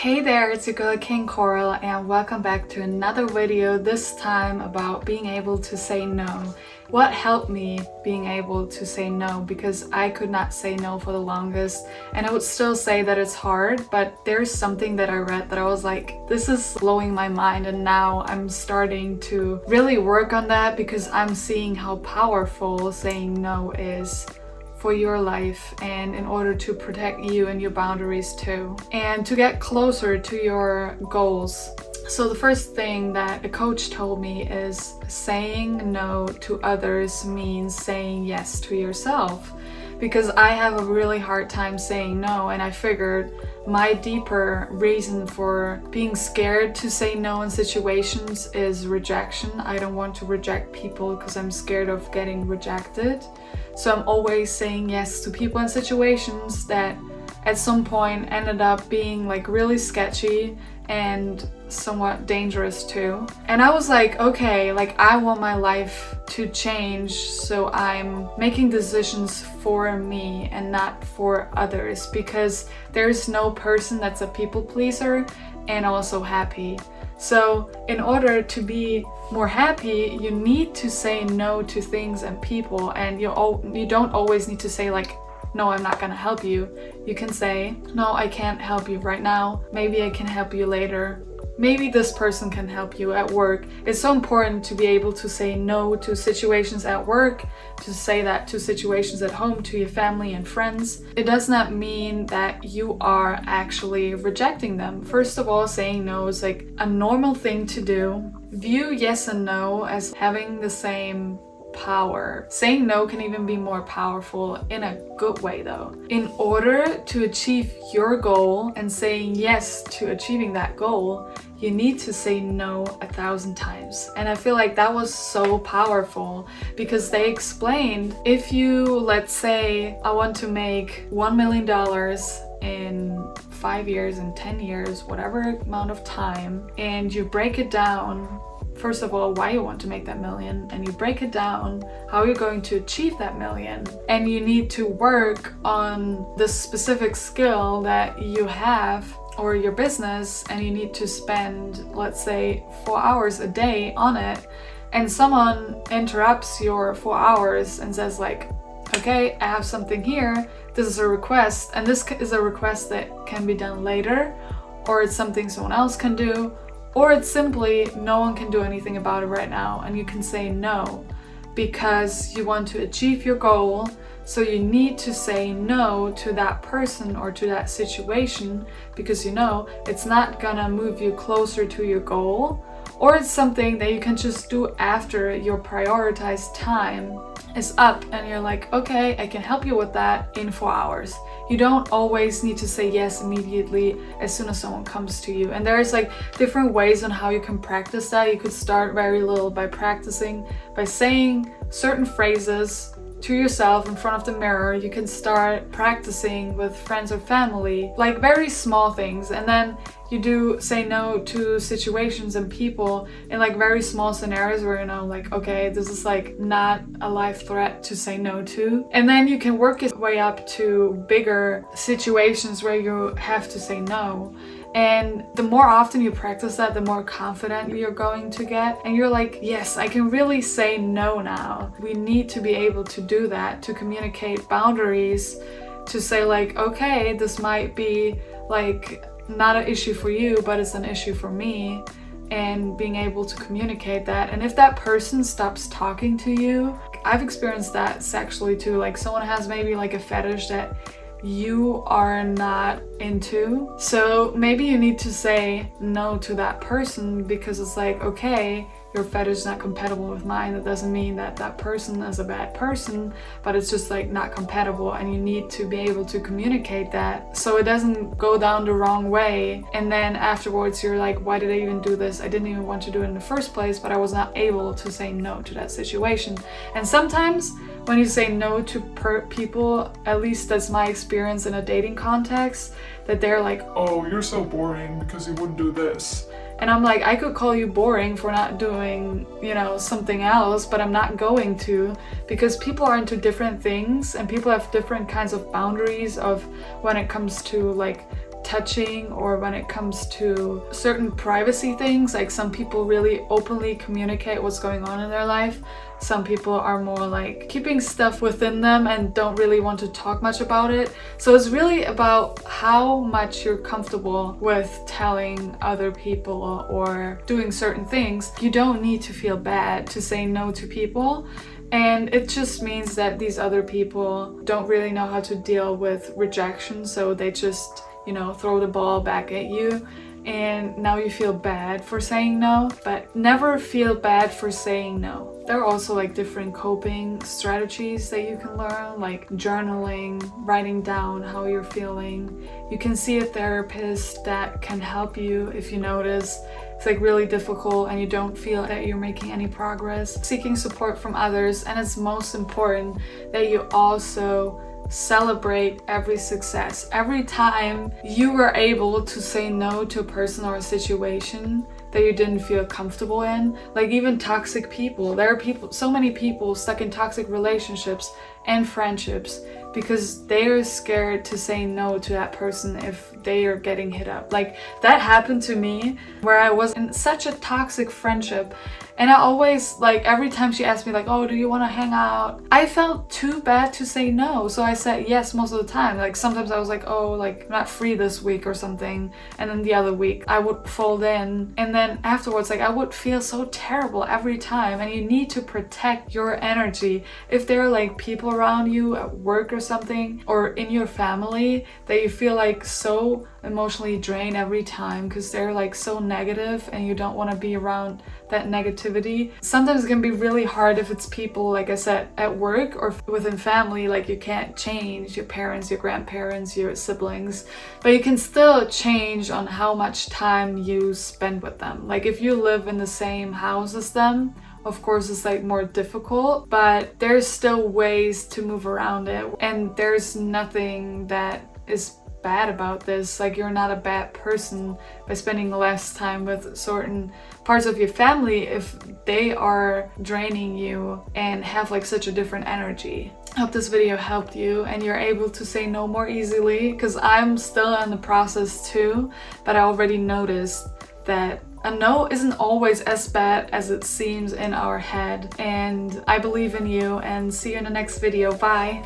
Hey there, it's your girl King Coral and welcome back to another video, this time about being able to say no. What helped me being able to say no, because I could not say no for the longest, and I would still say that it's hard, but there's something that I read that I was like, this is blowing my mind, and now I'm starting to really work on that because I'm seeing how powerful saying no is for your life and in order to protect you and your boundaries too, and to get closer to your goals. So the first thing that a coach told me is saying no to others means saying yes to yourself, because I have a really hard time saying no, and I figured my deeper reason for being scared to say no in situations is rejection. I don't want to reject people because I'm scared of getting rejected. So I'm always saying yes to people in situations that at some point ended up being like really sketchy and somewhat dangerous too. And I was like, okay, like I want my life to change, so I'm making decisions for me and not for others, because there's no person that's a people pleaser and also happy. So in order to be more happy, you need to say no to things and people, and you don't always need to say like, no, I'm not gonna help you. You can say, no, I can't help you right now. Maybe I can help you later. Maybe this person can help you at work. It's so important to be able to say no to situations at work, to say that to situations at home, to your family and friends. It does not mean that you are actually rejecting them. First of all, saying no is like a normal thing to do. View yes and no as having the same power. Saying no can even be more powerful in a good way though. In order to achieve your goal and saying yes to achieving that goal, you need to say no 1,000 times. And I feel like that was so powerful because they explained, if you, let's say, I want to make $1 million in 5 years, in 10 years, whatever amount of time, and you break it down, first of all, why you want to make that million, and you break it down how you're going to achieve that million, and you need to work on the specific skill that you have or your business, and you need to spend, let's say, 4 hours a day on it, and someone interrupts your 4 hours and says like, okay, I have something here, this is a request, and this is a request that can be done later, or it's something someone else can do, or it's simply no one can do anything about it right now, and you can say no because you want to achieve your goal. So you need to say no to that person or to that situation because you know it's not gonna move you closer to your goal, or it's something that you can just do after your prioritized time is up and you're like, okay, I can help you with that in 4 hours. You don't always need to say yes immediately as soon as someone comes to you. And there's like different ways on how you can practice that. You could start very little by practicing, by saying certain phrases to yourself in front of the mirror. You can start practicing with friends or family, like very small things, and then you do say no to situations and people in like very small scenarios where you know like, okay, this is like not a life threat to say no to, and then you can work your way up to bigger situations where you have to say no. And the more often you practice that, the more confident you're going to get. And you're like, yes, I can really say no now. We need to be able to do that, to communicate boundaries, to say like, okay, this might be like not an issue for you, but it's an issue for me. And being able to communicate that. And if that person stops talking to you, I've experienced that sexually too. Like someone has maybe like a fetish that you are not into, so maybe you need to say no to that person because it's like, okay, your fetish is not compatible with mine. That doesn't mean that that person is a bad person, but it's just like not compatible, and you need to be able to communicate that so it doesn't go down the wrong way, and then afterwards you're like, why did I even do this? I didn't even want to do it in the first place, but I was not able to say no to that situation. And sometimes when you say no to people, at least that's my experience in a dating context, that they're like, oh, you're so boring because you wouldn't do this. And I'm like, I could call you boring for not doing, something else, but I'm not going to, because people are into different things and people have different kinds of boundaries of when it comes to like touching or when it comes to certain privacy things. Like some people really openly communicate what's going on in their life. Some people are more like keeping stuff within them and don't really want to talk much about it. So it's really about how much you're comfortable with telling other people or doing certain things. You don't need to feel bad to say no to people. And it just means that these other people don't really know how to deal with rejection. So they just, throw the ball back at you. And now you feel bad for saying no, but never feel bad for saying no. There are also like different coping strategies that you can learn, like journaling, writing down how you're feeling. You can see a therapist that can help you if you notice it's like really difficult and you don't feel that you're making any progress. Seeking support from others, and it's most important that you also celebrate every success. Every time you were able to say no to a person or a situation that you didn't feel comfortable in. Like even toxic people. There are so many people stuck in toxic relationships and friendships because they are scared to say no to that person if they are getting hit up. Like that happened to me where I was in such a toxic friendship, and I always, like, every time she asked me like, oh, do you want to hang out? I felt too bad to say no, so I said yes most of the time. Like sometimes I was like, oh, like I'm not free this week or something, and then the other week I would fold in, and then afterwards like I would feel so terrible every time. And you need to protect your energy. If there are like people around you at work or something, or in your family, that you feel like so emotionally drained every time because they're like so negative and you don't want to be around that negativity. Sometimes it can be really hard if it's people, like I said, at work or within family. Like you can't change your parents, your grandparents, your siblings, but you can still change on how much time you spend with them. Like if you live in the same house as them, of course it's like more difficult, but there's still ways to move around it, and there's nothing that is bad about this. Like you're not a bad person by spending less time with certain parts of your family if they are draining you and have like such a different energy. I hope this video helped you and you're able to say no more easily, because I'm still in the process too, but I already noticed that a no isn't always as bad as it seems in our head. And I believe in you, and see you in the next video. Bye.